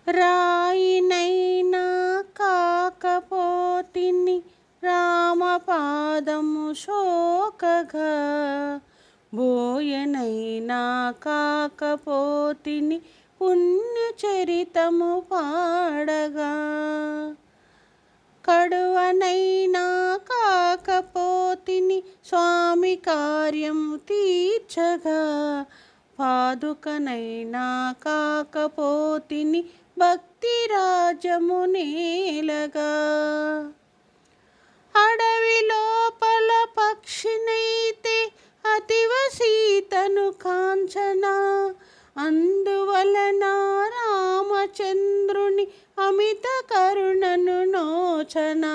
రాయినైనా కాకపోతిని రామపాదము సోకగా, బోయనైనా కాకపోతిని పుణ్యచరితము పాడగా, కడువనైనా కాకపోతిని స్వామి కార్యము తీర్చగా, పాదుకనైనా కాకపోతిని భక్తి రాజ్యము నేలగా, అడవి లోపల పక్షినైతే అతివ సీతను కాంచనా, అందువలన రామచంద్రుని అమిత కరుణను నోచనా,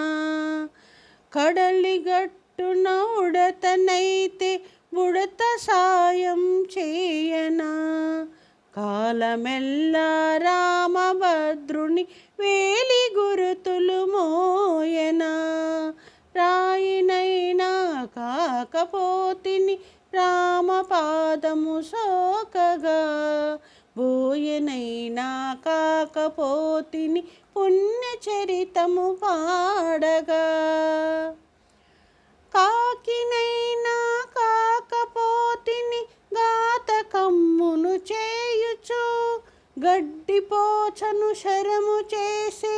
కడలిగట్టున ఉడతనైతే బుడత సాయం చేయనా, కాలమెల్లా రామభద్రుని వేలి గురుతులు మోయనా, రాయినైనా కాకపోతిని రామపాదము సోకగా, బోయనైనా కాకపోతిని పుణ్యచరితము పాడగా, కాకినైనా కాకపోతిని ఘాతకమ్మును చేయుచు, గడ్డిపోచను శరము చేసే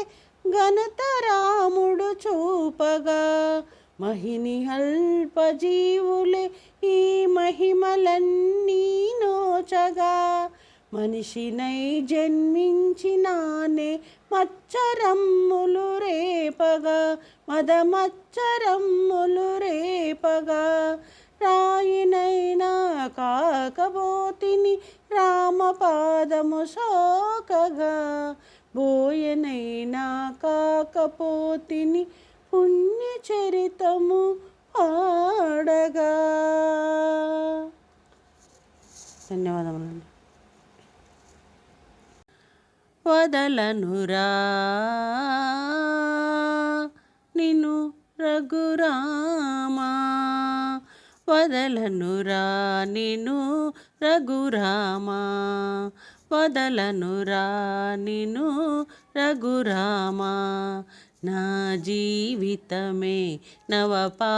ఘనత రాముడు చూపగా, మహిని అల్పజీవులే ఈ మహిమలన్నీ నోచగా, మనిషినై జన్మించినానే మచ్చరమ్ములు రేపగా, మదమచ్చరమ్ములు రేపగా, రాయినైనా కాకపోతిని రామపాదము సోకగా, బోయనైనా కాకపోతిని పుణ్యచరితము పాడగా. ధన్యవాదములండి. వదలనురా నిన్ను రఘురామా, వదలనురా నిన్ను రఘురామా, వదలనురా నిన్ను రఘురామా, నా జీవితమే నవపారిజాతం,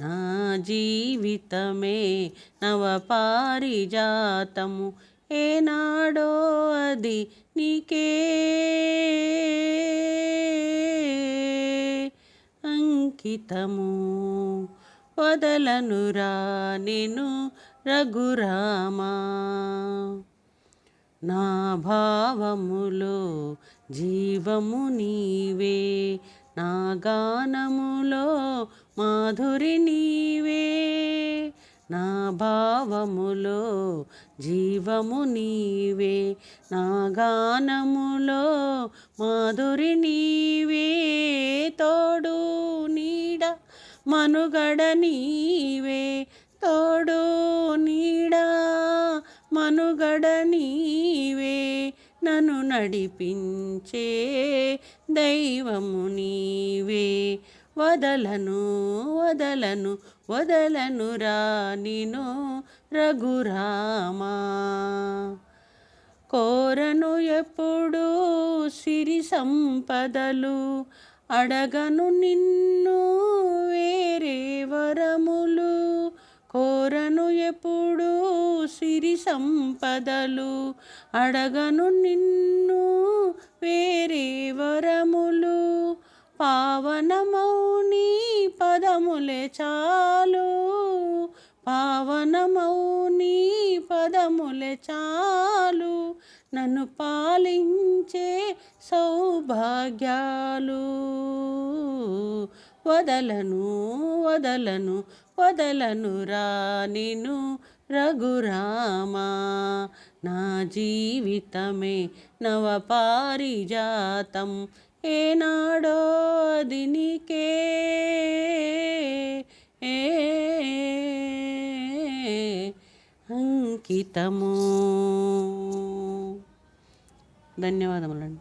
నా జీవితమే నవపారిజాతము, ఏనాడో అది నీకే అంకితము, వదలనురా నిన్ను రఘురామా, నా భావములో జీవము నీవే, నా గానములో మాధురి నీవే, నా భావములో జీవము నీవే, నా గానములో మాధురి నీవే, తోడు నీడ మనుగడ నీవే, తోడు నీడ మనుగడ నీవే, నన్ను నడిపించే దైవము నీవే, వదలను వదలను వదలనురా నిన్ను రఘురామా, కోరను ఎప్పుడు సిరి సంపదలు, అడగను నిన్ను వేరే వరములు, కోరను ఎప్పుడు సిరి సంపదలు, అడగను నిన్ను వేరే వరములు, పావనమౌని పదములే చాలు, పావనమౌని పదములే చాలు, నన్ను పాలించే సౌభాగ్యాలు, వదలను వదలను వదలనురా నిన్ను రఘురామా, నా జీవితమే నవపారిజాతం, ఏనాడో అది నీకే అంకితము. ధన్యవాదములండి.